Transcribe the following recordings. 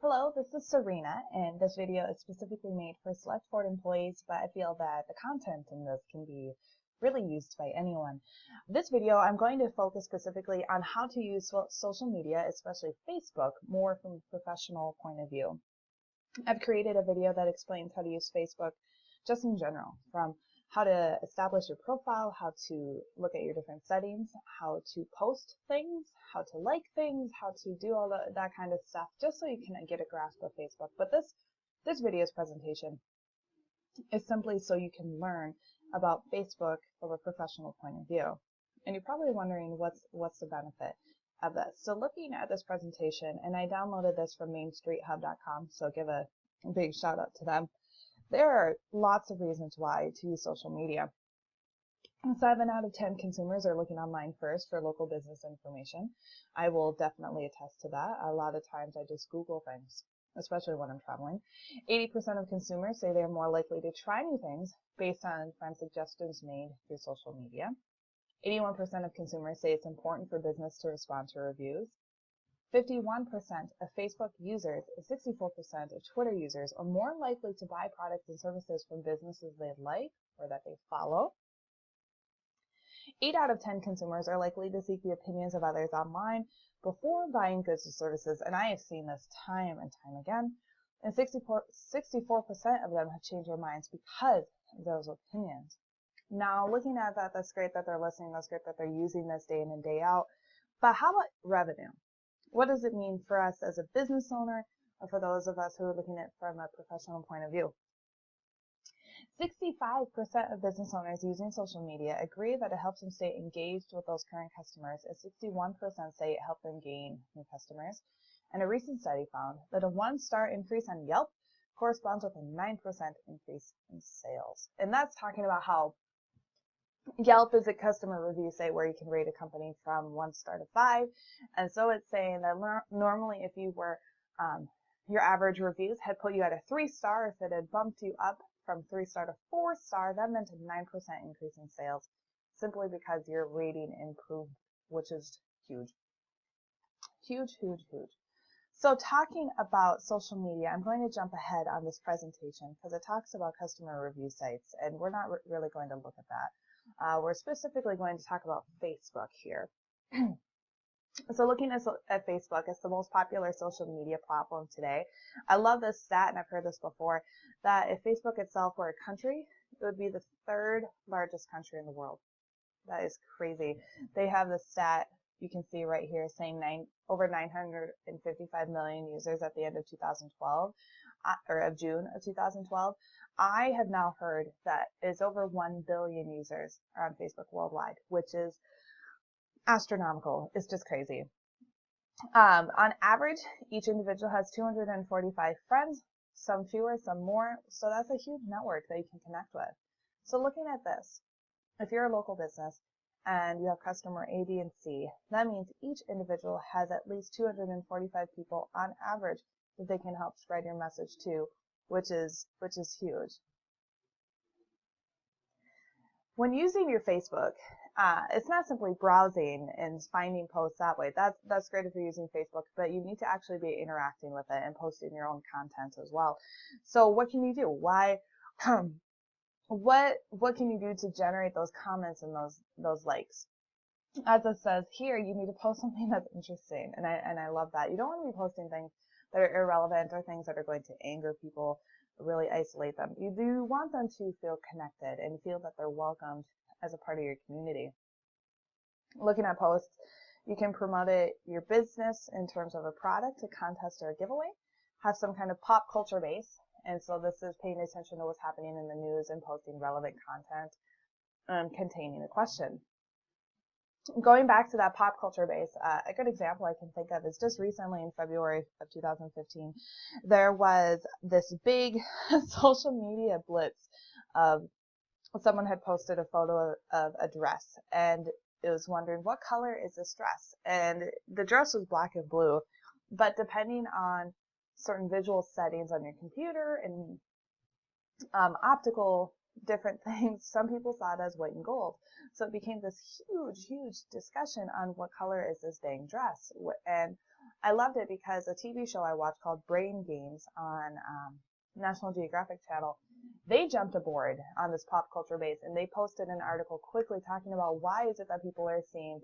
Hello, this is Serena, and this video is specifically made for Select Ford employees, but I feel that the content in this can be really used by anyone. This video, I'm going to focus specifically on how to use social media, especially Facebook, more from a professional point of view. I've created a video that explains how to use Facebook just in general, from how to establish your profile, how to look at your different settings, how to post things, how to like things, how to do all that kind of stuff, just so you can get a grasp of Facebook. But this video's presentation is simply so you can learn about Facebook from a professional point of view. And you're probably wondering what's the benefit of this. So looking at this presentation, and I downloaded this from mainstreethub.com, so give a big shout out to them. There are lots of reasons why to use social media. 7 out of 10 consumers are looking online first for local business information. I will definitely attest to that. A lot of times I just Google things, especially when I'm traveling. 80% of consumers say they're more likely to try new things based on friend suggestions made through social media. 81% of consumers say it's important for business to respond to reviews. 51% of Facebook users and 64% of Twitter users are more likely to buy products and services from businesses they like or that they follow. 8 out of 10 consumers are likely to seek the opinions of others online before buying goods or services, and I have seen this time and time again. And 64% of them have changed their minds because of those opinions. Now, looking at that, that's great that they're listening, that's great that they're using this day in and day out. But how about revenue? What does it mean for us as a business owner, or for those of us who are looking at it from a professional point of view? 65% of business owners using social media agree that it helps them stay engaged with those current customers, and 61% say it helped them gain new customers. And a recent study found that a 1-star increase on Yelp corresponds with a 9% increase in sales. And that's talking about how Yelp is a customer review site where you can rate a company from 1 star to 5. And so it's saying that normally if you were, your average reviews had put you at a 3-star, if it had bumped you up from 3-star to 4-star, that meant a 9% increase in sales, simply because your rating improved, which is huge. Huge, huge, huge. So talking about social media, I'm going to jump ahead on this presentation because it talks about customer review sites, and we're not really going to look at that. We're specifically going to talk about Facebook here. So looking at Facebook, it's the most popular social media platform today. I love this stat, and I've heard this before, that if Facebook itself were a country, it would be the 3rd largest country in the world. That is crazy. They have this stat you can see right here saying over 955 million users at the end of 2012, or of June of 2012. I have now heard that it's over 1 billion users are on Facebook worldwide, which is astronomical. It's just crazy. On average, each individual has 245 friends, some fewer, some more. So that's a huge network that you can connect with. So looking at this, if you're a local business and you have customer A, B, and C, that means each individual has at least 245 people on average that they can help spread your message to, which is huge. When using your Facebook, it's not simply browsing and finding posts that way. That's great if you're using Facebook, but you need to actually be interacting with it and posting your own content as well. So what can you do? What can you do to generate those comments and those likes? As it says here, you need to post something that's interesting, and I love that. You don't want to be posting things that are irrelevant or things that are going to anger people, really isolate them. You do want them to feel connected and feel that they're welcomed as a part of your community. Looking at posts, you can promote your business in terms of a product, a contest, or a giveaway. Have some kind of pop culture base, and so this is paying attention to what's happening in the news and posting relevant content containing a question. Going back to that pop culture base, a good example I can think of is just recently in February of 2015, there was this big social media blitz of someone had posted a photo of a dress, and it was wondering, what color is this dress? And the dress was black and blue, but depending on certain visual settings on your computer and optical different things, some people saw it as white and gold. So it became this huge, huge discussion on what color is this dang dress. And I loved it because a TV show I watched called Brain Games on National Geographic Channel, they jumped aboard on this pop culture base and they posted an article quickly talking about why is it that people are seeing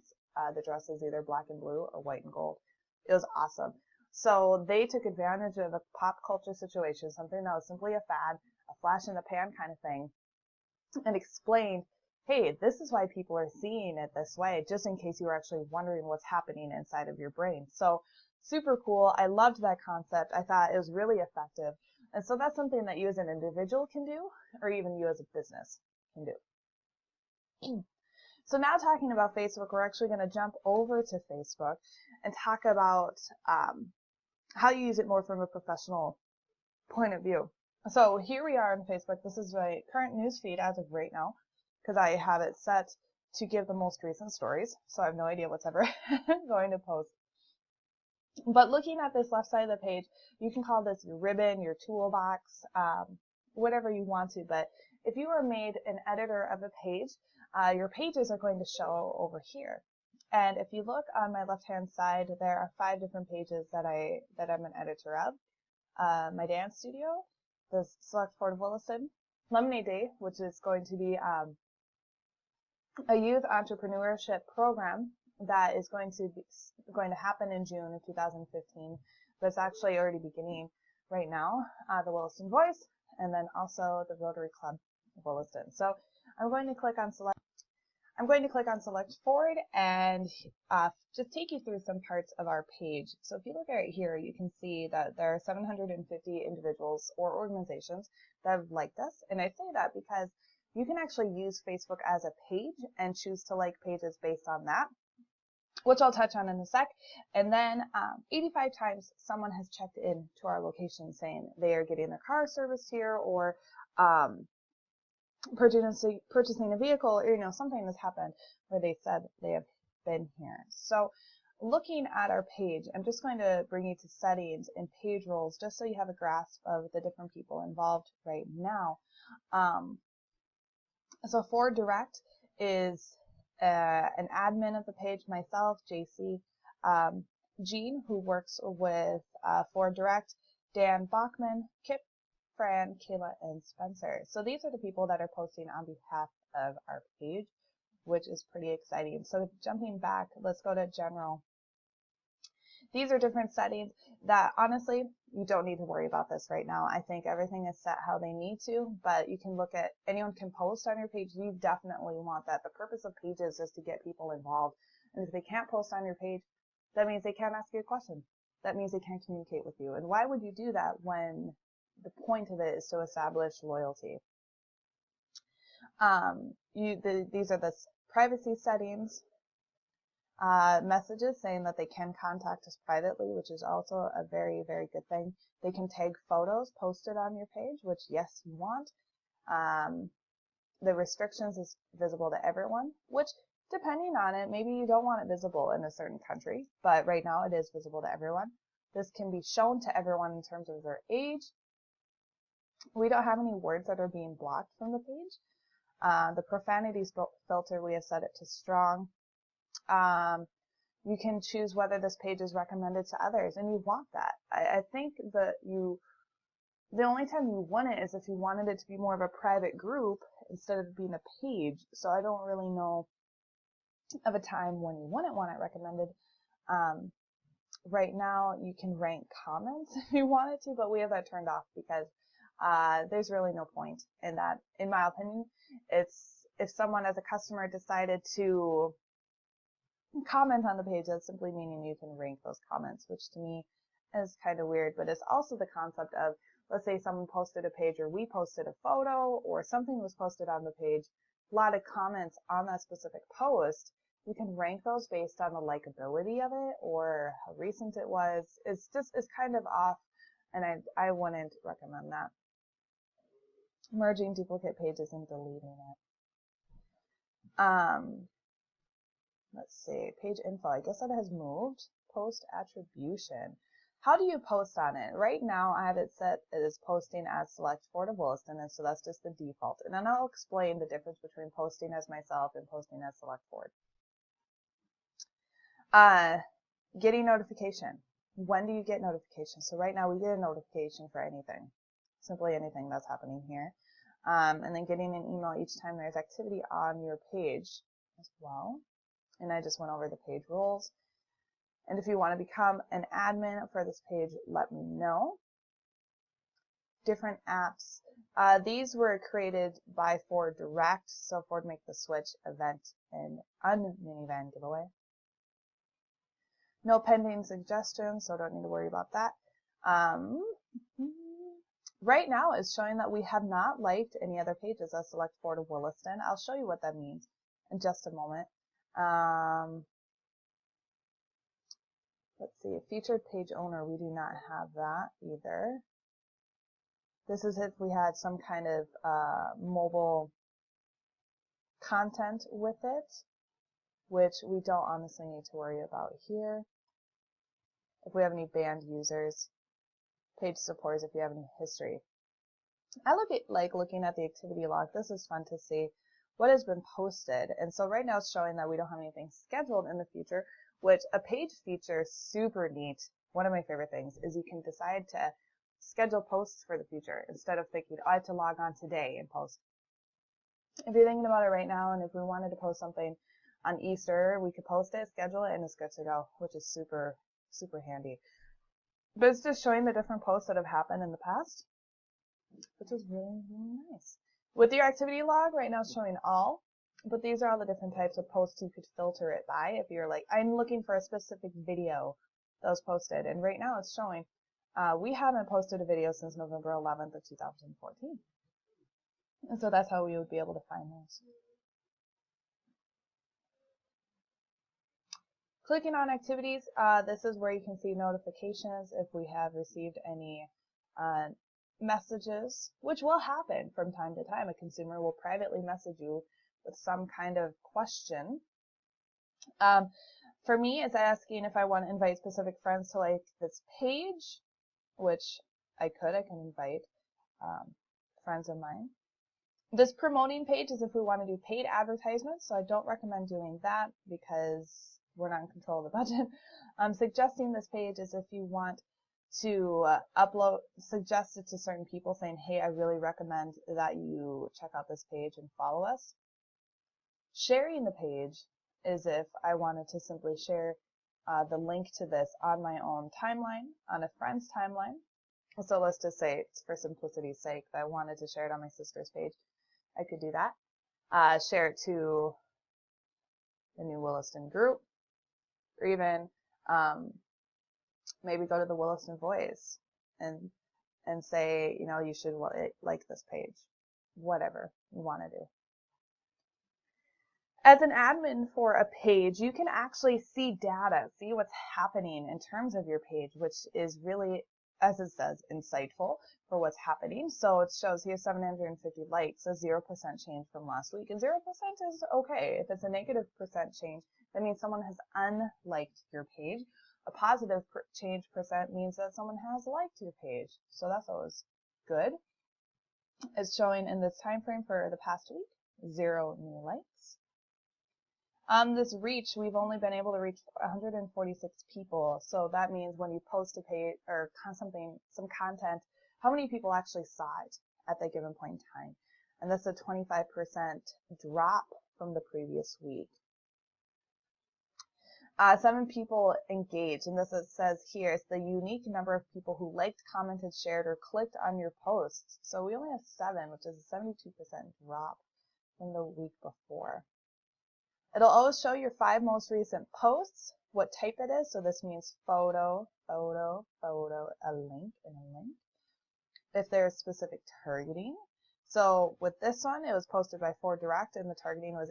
the dresses either black and blue or white and gold. It was awesome. So they took advantage of a pop culture situation, something that was simply a fad, a flash in the pan kind of thing, and explained, hey, this is why people are seeing it this way, just in case you were actually wondering what's happening inside of your brain. So super cool. I loved that concept. I thought it was really effective. And so that's something that you as an individual can do, or even you as a business can do. So now talking about Facebook, we're actually going to jump over to Facebook and talk about how you use it more from a professional point of view. So here we are on Facebook. This is my current news feed as of right now, because I have it set to give the most recent stories. So I have no idea what's ever going to post. But looking at this left side of the page, you can call this your ribbon, your toolbox, whatever you want to. But if you are made an editor of a page, your pages are going to show over here. And if you look on my left-hand side, there are 5 different pages that I'm an editor of. My dance studio, the Select Fort of Williston, Lemonade Day, which is going to be a youth entrepreneurship program that is going to happen in June of 2015, but it's actually already beginning right now. The Williston Voice, and then also the Rotary Club of Williston. So I'm going to click on Select Forward and just take you through some parts of our page. So if you look right here, you can see that there are 750 individuals or organizations that have liked us. And I say that because you can actually use Facebook as a page and choose to like pages based on that, which I'll touch on in a sec. And then 85 times someone has checked in to our location saying they are getting their car serviced here, or purchasing a vehicle, or something has happened where they said they have been here. So looking at our page, I'm just going to bring you to settings and page roles just so you have a grasp of the different people involved right now. So for Direct is an admin of the page, myself, JC, Jean, who works with For Direct, Dan Bachman, Kip, Fran, Kayla, and Spencer. So these are the people that are posting on behalf of our page, which is pretty exciting. So jumping back, let's go to General. These are different settings that honestly, you don't need to worry about this right now. I think everything is set how they need to, but you can look at, anyone can post on your page. You definitely want that. The purpose of pages is to get people involved. And if they can't post on your page, that means they can't ask you a question. That means they can't communicate with you. And why would you do that when the point of it is to establish loyalty? These are the privacy settings. Messages saying that they can contact us privately, which is also a very, very good thing. They can tag photos posted on your page, which yes, you want. The restrictions is visible to everyone, which depending on it, maybe you don't want it visible in a certain country, but right now it is visible to everyone. This can be shown to everyone in terms of their age. We don't have any words that are being blocked from the page. The profanity filter, we have set it to strong. You can choose whether this page is recommended to others, and you want that. I think that the only time you want it is if you wanted it to be more of a private group instead of being a page. So I don't really know of a time when you wouldn't want it recommended. Right now, you can rank comments if you wanted to, but we have that turned off because there's really no point in that. In my opinion, it's if someone as a customer decided to comment on the page, that's simply meaning you can rank those comments, which to me is kind of weird. But it's also the concept of, let's say someone posted a page, or we posted a photo, or something was posted on the page, a lot of comments on that specific post. You can rank those based on the likability of it or how recent it was. It's kind of off, and I wouldn't recommend that. Merging duplicate pages and deleting it. Let's see, page info. I guess that has moved. Post attribution. How do you post on it? Right now, I have it set as posting as Select Fort of Williston, and so that's just the default. And then I'll explain the difference between posting as myself and posting as Select Fort. Getting notification. when do you get notifications? So right now we get a notification for anything, simply anything that's happening here. And then getting an email each time there's activity on your page as well. And I just went over the page rules. And if you want to become an admin for this page, let me know. Different apps. These were created by Ford Direct, so Ford Make the Switch event and minivan giveaway. No pending suggestions, so don't need to worry about that. Right now it's showing that we have not liked any other pages. I'll select Ford of Williston. I'll show you what that means in just a moment. Let's see, featured page owner, we do not have that either. This is if we had some kind of mobile content with it, which we don't honestly need to worry about here. If we have any banned users, page supporters if you have any history. I like looking at the activity log. This is fun to see what has been posted. And so right now it's showing that we don't have anything scheduled in the future, which a page feature is super neat. One of my favorite things is you can decide to schedule posts for the future instead of thinking, I have to log on today and post. If you're thinking about it right now, and if we wanted to post something on Easter, we could post it, schedule it, and it's good to go, which is super, super handy. But it's just showing the different posts that have happened in the past, which is really, really nice. With your activity log, right now it's showing all, but these are all the different types of posts you could filter it by. If you're like, I'm looking for a specific video that was posted, and right now it's showing we haven't posted a video since November 11th of 2014. And so that's how we would be able to find those. Clicking on activities, this is where you can see notifications if we have received any messages, which will happen from time to time. A consumer will privately message you with some kind of question. For me, it's asking if I want to invite specific friends to like this page, which I can invite friends of mine. This promoting page is if we want to do paid advertisements, so I don't recommend doing that because we're not in control of the budget. Suggesting this page is if you want to suggest it to certain people saying, hey, I really recommend that you check out this page and follow us. Sharing the page is if I wanted to simply share the link to this on my own timeline, on a friend's timeline. So let's just say, for simplicity's sake, that I wanted to share it on my sister's page. I could do that. Share it to the New Williston group, or even maybe go to the Williston Voice and say, you know, you should like this page, whatever you want to do. As an admin for a page, you can actually see data, see what's happening in terms of your page, which is really, as it says, insightful for what's happening. So it shows here 750 likes, a 0% change from last week. And 0% is okay. If it's a negative percent change, that means someone has unliked your page. A positive change percent means that someone has liked your page. So that's always good. It's showing in this time frame for the past week, 0 new likes. This reach, we've only been able to reach 146 people. So that means when you post a page or some content, how many people actually saw it at that given point in time. And that's a 25% drop from the previous week. 7 people engaged, and this it says here is the unique number of people who liked, commented, shared, or clicked on your posts. So we only have 7, which is a 72% drop from the week before. It'll always show your 5 most recent posts, what type it is. So this means photo, photo, photo, a link, and a link. If there's specific targeting. So with this one, it was posted by Ford Direct, and the targeting was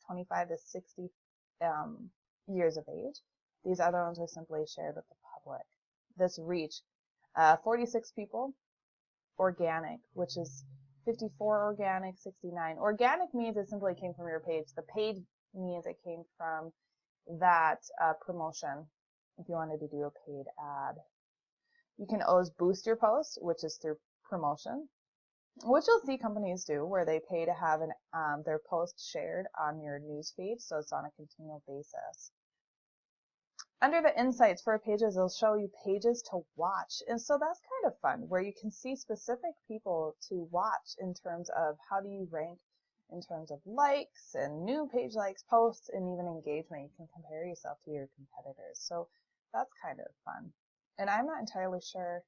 25 to 60 years of age. These other ones are simply shared with the public. This reach, 46 people, organic, which is 54 organic, 69. Organic means it simply came from your page. The paid means it came from that promotion if you wanted to do a paid ad. You can always boost your post, which is through promotion, which you'll see companies do where they pay to have their post shared on your news feed, so it's on a continual basis. Under the insights for pages, it'll show you pages to watch. And so that's kind of fun, where you can see specific people to watch in terms of how do you rank in terms of likes and new page likes, posts, and even engagement. You can compare yourself to your competitors. So that's kind of fun. And I'm not entirely sure,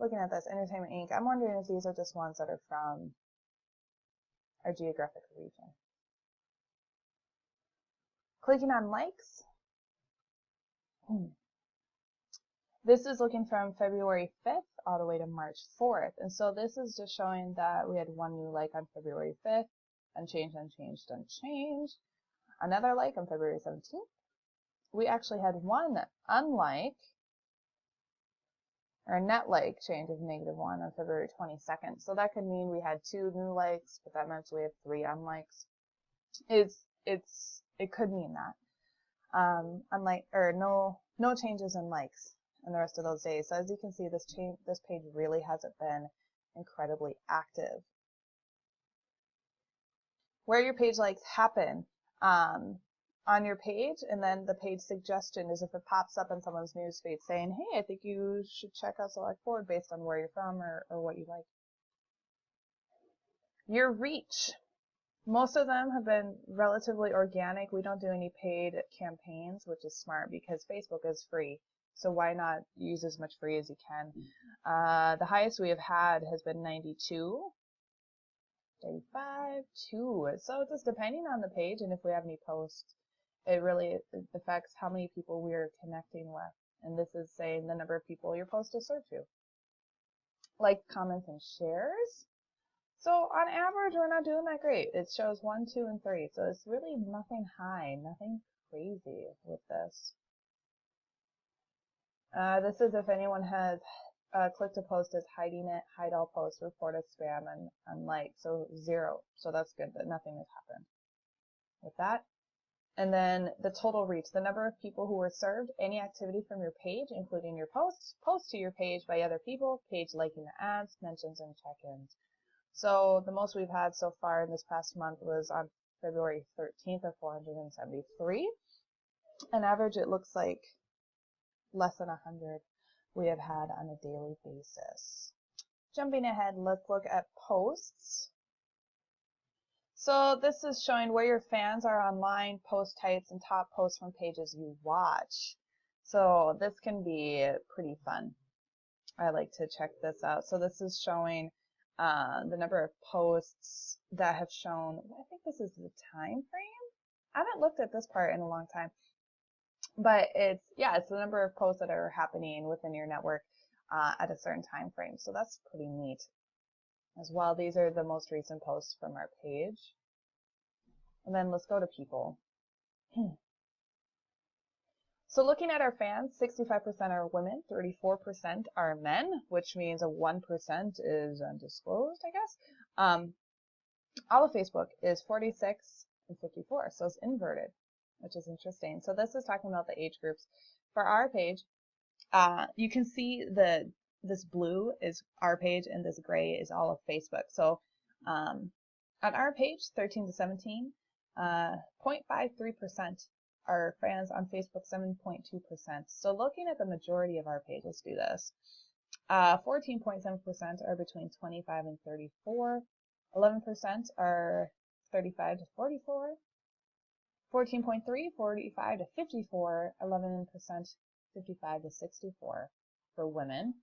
looking at this, Entertainment Inc., I'm wondering if these are just ones that are from our geographic region. Clicking on likes. This is looking from February 5th all the way to March 4th. And so this is just showing that we had one new like on February 5th, unchanged, unchanged, unchanged. Another like on February 17th. We actually had one unlike, or net like change of -1 on February 22nd. So that could mean we had 2 new likes, but that meant we have 3 unlikes. It could mean that. No changes in likes in the rest of those days. So as you can see, this page really hasn't been incredibly active. Where your page likes happen on your page, and then the page suggestion is if it pops up in someone's newsfeed saying, hey, I think you should check out Select Forward based on where you're from or what you like. Your reach. Most of them have been relatively organic. We don't do any paid campaigns, which is smart because Facebook is free. So why not use as much free as you can? The highest we have had has been 92, 35, 2. So just depending on the page and if we have any posts, it really affects how many people we're connecting with. And this is saying the number of people your post is served to. Like, comments, and shares. So on average, we're not doing that great. It shows 1, 2, and 3. So it's really nothing high, nothing crazy with this. This is if anyone has clicked a post as hiding it, hide all posts, report as spam, and unlike. So 0. So that's good that nothing has happened with that. And then the total reach, the number of people who were served any activity from your page, including your posts to your page by other people, page liking the ads, mentions, and check-ins. So the most we've had so far in this past month was on February 13th of 473. On average, it looks like less than 100 we have had on a daily basis. Jumping ahead, let's look at posts. So this is showing where your fans are online, post types, and top posts from pages you watch. So this can be pretty fun. I like to check this out. So this is showing the number of posts that have shown, I think this is the time frame. I haven't looked at this part in a long time. But it's the number of posts that are happening within your network at a certain time frame. So that's pretty neat as well. These are the most recent posts from our page. And then let's go to people. So looking at our fans, 65% are women, 34% are men, which means a 1% is undisclosed, I guess. All of Facebook is 46 and 54, so it's inverted, which is interesting. So this is talking about the age groups. For our page, you can see this blue is our page and this gray is all of Facebook. So on our page, 13 to 17, 0.53% are fans. On Facebook, 7.2%. So looking at the majority of our page, let's do this. 14.7% are between 25 and 34. 11% are 35 to 44. 14.3, 45 to 54, 11%, 55 to 64 for women.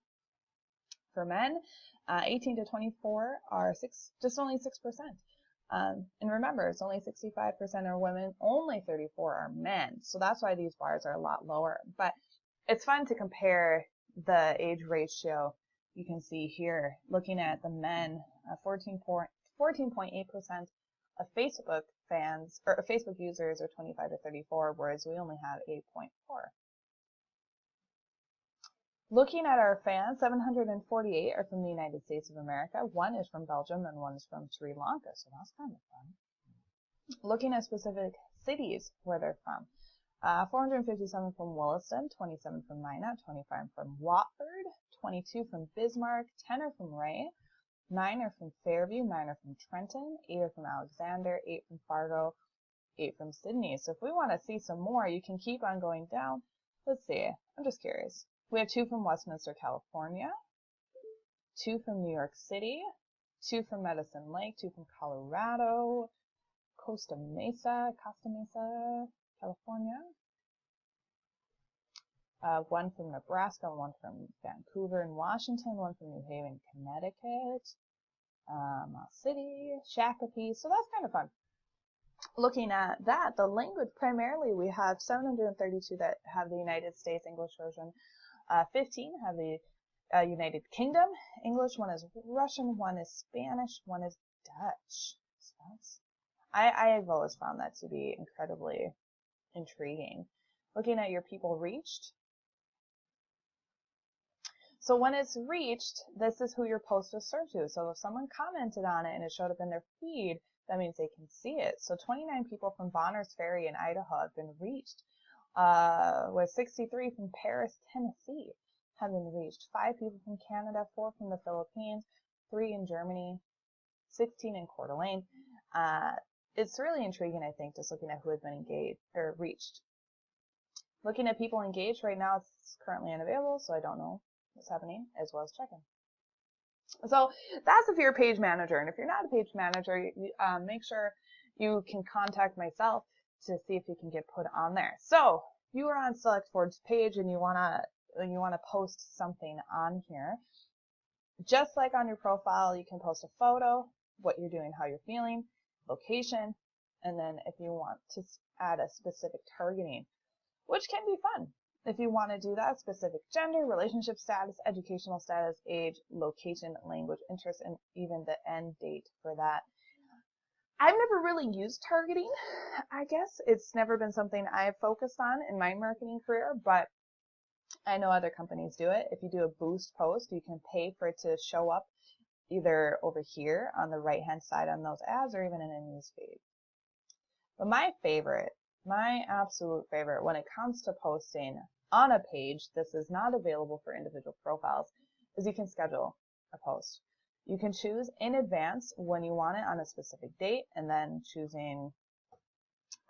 For men, 18 to 24 are just only 6%. And remember, it's only 65% are women, only 34 are men. So that's why these bars are a lot lower. But it's fun to compare the age ratio. You can see here, looking at the men, 14.8% of Facebook fans or Facebook users are 25 to 34, whereas we only have 8.4. Looking at our fans, 748 are from the United States of America. 1 is from Belgium and 1 is from Sri Lanka, so that's kind of fun. Looking at specific cities where they're from, 457 from Williston, 27 from Minot, 25 from Watford, 22 from Bismarck, 10 are from Ray, 9 are from Fairview, 9 are from Trenton, 8 are from Alexander, 8 from Fargo, 8 from Sydney. So if we want to see some more, you can keep on going down. Let's see. I'm just curious. We have 2 from Westminster, California, 2 from New York City, 2 from Medicine Lake, 2 from Colorado, Costa Mesa, California, 1 from Nebraska, 1 from Vancouver and Washington, 1 from New Haven, Connecticut, Moss City, Shakopee. So that's kind of fun. Looking at that, the language, primarily we have 732 that have the United States English version, 15 have the United Kingdom English, 1 is Russian, 1 is Spanish, 1 is Dutch. So I've always found that to be incredibly intriguing. Looking at your people reached. So when it's reached, this is who your post is served to. So if someone commented on it and it showed up in their feed, that means they can see it. So 29 people from Bonners Ferry in Idaho have been reached, with 63 from Paris, Tennessee have been reached. 5 people from Canada, 4 from the Philippines, 3 in Germany, 16 in Coeur d'Alene. It's really intriguing, I think, just looking at who has been engaged or reached. Looking at people engaged right now, it's currently unavailable, so I don't know what's happening, as well as checking. So that's if you're a page manager, and if you're not a page manager, make sure you can contact myself to see if you can get put on there. So you are on SelectForward's page and you wanna post something on here. Just like on your profile, you can post a photo, what you're doing, how you're feeling, location, and then if you want to add a specific targeting, which can be fun. If you want to do that, specific gender, relationship status, educational status, age, location, language, interest, and even the end date for that. I've never really used targeting. I guess it's never been something I've focused on in my marketing career, but I know other companies do it. If you do a boost post, you can pay for it to show up either over here on the right-hand side on those ads or even in a newsfeed. But my absolute favorite when it comes to posting on a page, this is not available for individual profiles, is you can schedule a post. You can choose in advance when you want it on a specific date and then choosing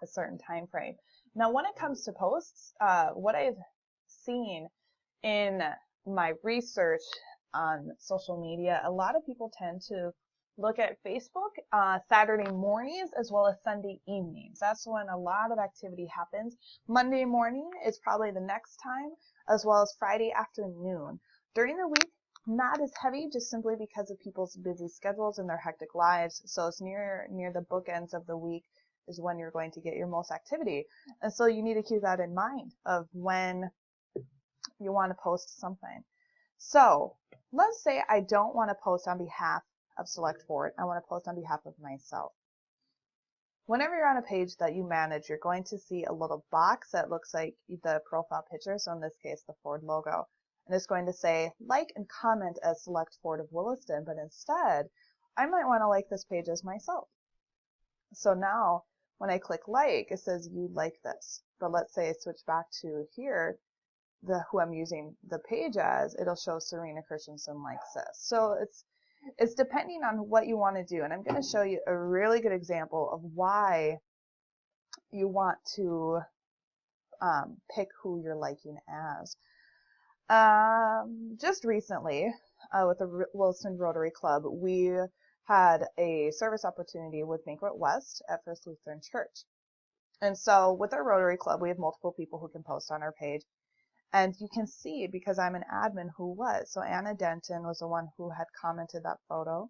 a certain time frame. Now, when it comes to posts, what I've seen in my research on social media, a lot of people tend to look at Facebook Saturday mornings as well as Sunday evenings. That's when a lot of activity happens. Monday morning is probably the next time, as well as Friday afternoon. During the week, not as heavy, just simply because of people's busy schedules and their hectic lives. So it's near the bookends of the week is when you're going to get your most activity. And so you need to keep that in mind of when you want to post something. So let's say I don't want to post on behalf of SelectForward. I want to post on behalf of myself. Whenever you're on a page that you manage, you're going to see a little box that looks like the profile picture. So in this case, the Ford logo. And it's going to say, like and comment as SelectForward of Williston, but instead, I might want to like this page as myself. So now, when I click like, it says you like this. But let's say I switch back to here, who I'm using the page as, it'll show Serena Christensen likes this. So it's depending on what you want to do. And I'm going to show you a really good example of why you want to pick who you're liking as. Just recently, with the Williston Rotary Club, we had a service opportunity with Banquet West at First Lutheran Church. And so with our Rotary Club, we have multiple people who can post on our page. And you can see, because I'm an admin, who was. So Anna Denton was the one who had commented that photo.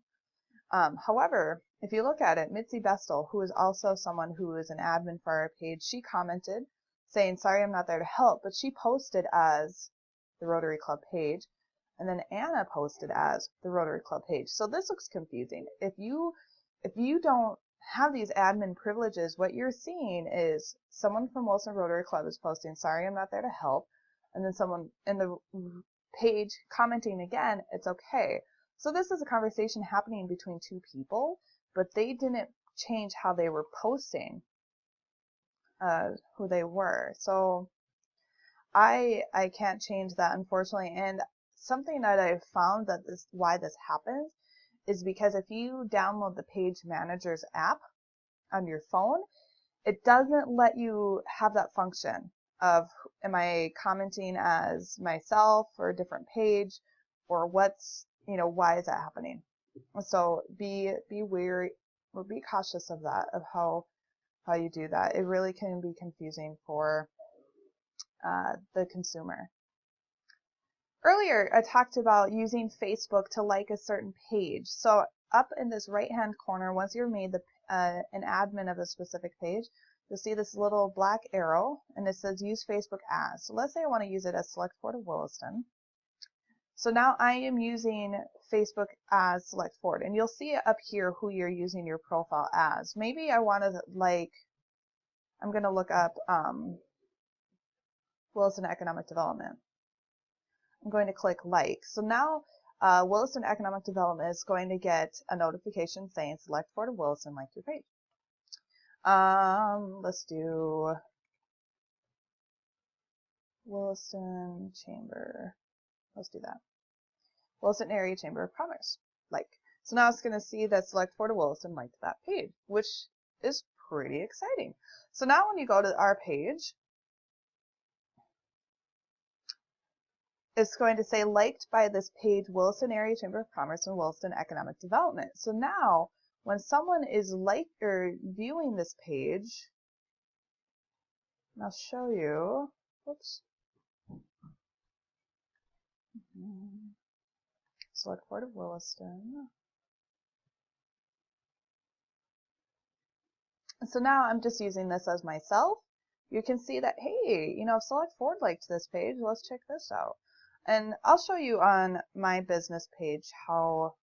However, if you look at it, Mitzi Bestel, who is also someone who is an admin for our page, she commented saying, sorry, I'm not there to help, but she posted as the Rotary Club page. And then Anna posted as the Rotary Club page. So this looks confusing. If you don't have these admin privileges, what you're seeing is someone from Williston Rotary Club is posting, sorry, I'm not there to help. And then someone in the page commenting again, it's okay. So this is a conversation happening between two people, but they didn't change how they were posting who they were. So I can't change that, unfortunately. And something that I've found that why this happens is because if you download the Page Manager's app on your phone, it doesn't let you have that function of am I commenting as myself or a different page, or what's, why is that happening? So be wary or be cautious of that, of how you do that. It really can be confusing for the consumer. Earlier, I talked about using Facebook to like a certain page. So up in this right-hand corner, once you're made an admin of a specific page, you'll see this little black arrow, and it says use Facebook as. So let's say I want to use it as Select Ford of Williston. So now I am using Facebook as Select Ford, and you'll see up here who you're using your profile as. Maybe I want to I'm going to look up Williston Economic Development. I'm going to click like. So now Williston Economic Development is going to get a notification saying Select Ford of Williston, like your page. Let's do Williston Chamber. Let's do that. Williston Area Chamber of Commerce, like. So now it's going to see that Select Ford of Williston liked that page, which is pretty exciting. So now when you go to our page, it's going to say liked by this page, Williston Area Chamber of Commerce and Williston Economic Development. So now when someone is viewing this page, and I'll show you, whoops. Select Ford of Williston. So now I'm just using this as myself. You can see that, hey, Select Ford liked this page. Let's check this out. And I'll show you on my business page how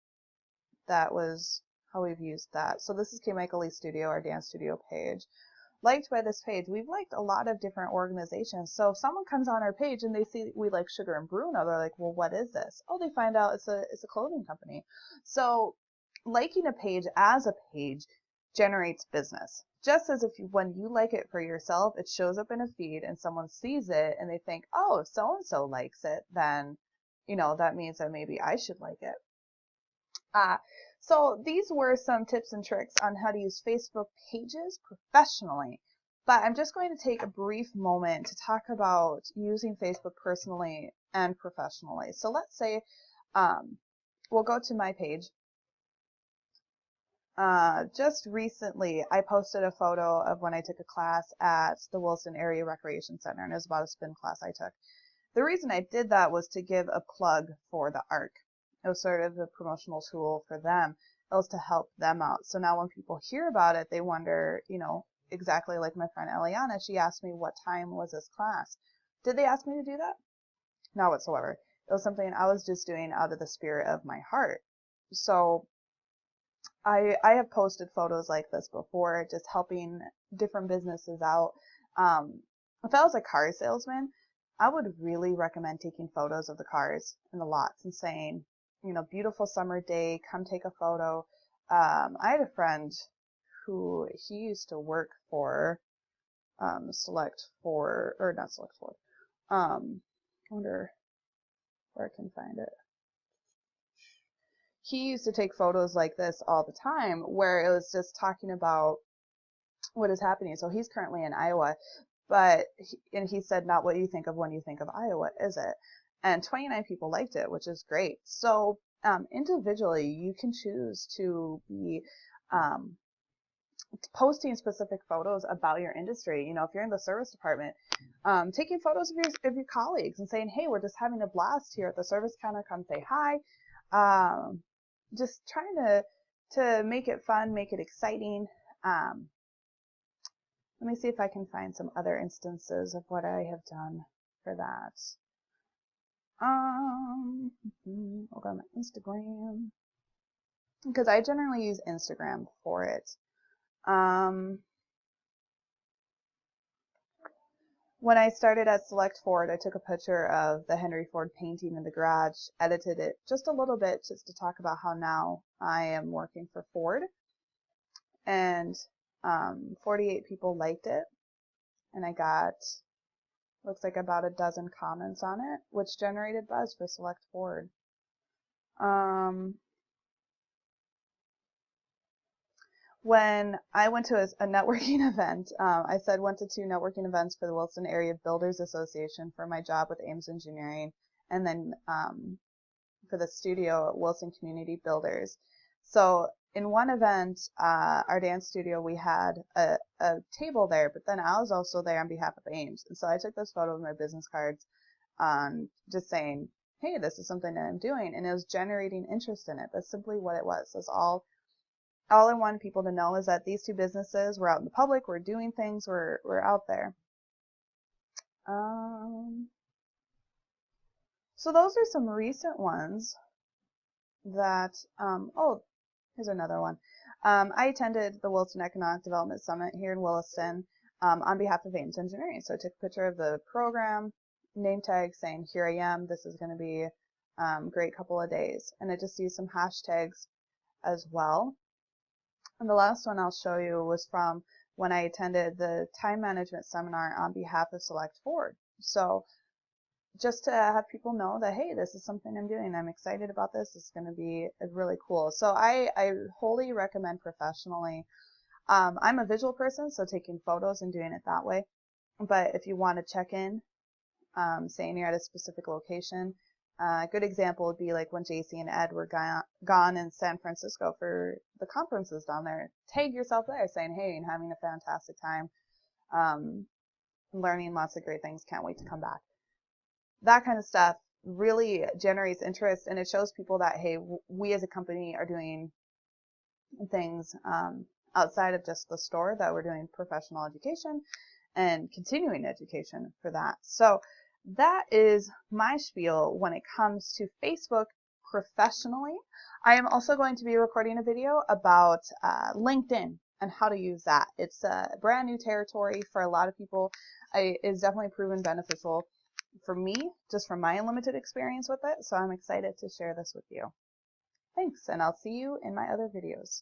we've used that. So this is K. Michael Lee Studio, our dance studio page. Liked by this page. We've liked a lot of different organizations. So if someone comes on our page and they see we like Sugar and Bruno, they're like, well, what is this? Oh, they find out it's a clothing company. So liking a page as a page generates business. Just as when you like it for yourself, it shows up in a feed and someone sees it and they think, oh, if so-and-so likes it, then, that means that maybe I should like it. So these were some tips and tricks on how to use Facebook pages professionally. But I'm just going to take a brief moment to talk about using Facebook personally and professionally. So let's say we'll go to my page. Just recently, I posted a photo of when I took a class at the Williston Area Recreation Center, and it was about a spin class I took. The reason I did that was to give a plug for the ARC. It was sort of a promotional tool for them. It was to help them out. So now when people hear about it, they wonder, exactly like my friend Eliana, she asked me what time was this class. Did they ask me to do that? Not whatsoever. It was something I was just doing out of the spirit of my heart. So I have posted photos like this before, just helping different businesses out. If I was a car salesman, I would really recommend taking photos of the cars in the lots and saying, beautiful summer day, come take a photo. I had a friend who he used to work for Select Ford, or not Select Ford. I wonder where I can find it. He used to take photos like this all the time where it was just talking about what is happening. So he's currently in Iowa, but he said, not what you think of when you think of Iowa, is it? And 29 people liked it, which is great. So individually, you can choose to be posting specific photos about your industry. If you're in the service department, taking photos of your colleagues and saying, hey, we're just having a blast here at the service counter, come say hi. Just trying to make it fun, make it exciting. Let me see if I can find some other instances of what I have done for that. I'll go on my Instagram, because I generally use Instagram for it. When I started at Select Ford, I took a picture of the Henry Ford painting in the garage, edited it just a little bit just to talk about how now I am working for Ford. And 48 people liked it. And I got, looks like about a dozen comments on it, which generated buzz for Select Ford. when I went to a networking event, I said went to 2 networking events for the Wilson Area Builders Association for my job with Ames Engineering, and then for the studio at Wilson Community Builders. So in one event, our dance studio, we had a table there, but then I was also there on behalf of Ames. And so I took this photo with my business cards, just saying, hey, this is something that I'm doing. And it was generating interest in it. That's simply what it was. That's all I wanted people to know, is that these 2 businesses were out in the public, we're doing things, we're out there. So those are some recent ones that, oh, here's another one. I attended the Wilson Economic Development Summit here in Williston on behalf of Ames Engineering. So I took a picture of the program, name tag saying, here I am, this is going to be a great couple of days. And I just used some hashtags as well. And the last one I'll show you was from when I attended the time management seminar on behalf of Select Ford. So just to have people know that, hey, this is something I'm doing. I'm excited about this. It's going to be really cool. So I wholly recommend professionally. I'm a visual person, so taking photos and doing it that way. But if you want to check in, saying you're at a specific location, a good example would be like when JC and Ed were gone in San Francisco for the conferences down there. Tag yourself there saying, hey, I'm having a fantastic time, learning lots of great things. Can't wait to come back. That kind of stuff really generates interest, and it shows people that, hey, we as a company are doing things outside of just the store, that we're doing professional education and continuing education for that. So that is my spiel when it comes to Facebook professionally. I am also going to be recording a video about LinkedIn and how to use that. It's a brand new territory for a lot of people. It's definitely proven beneficial for me, just from my limited experience with it. So I'm excited to share this with you. Thanks, and I'll see you in my other videos.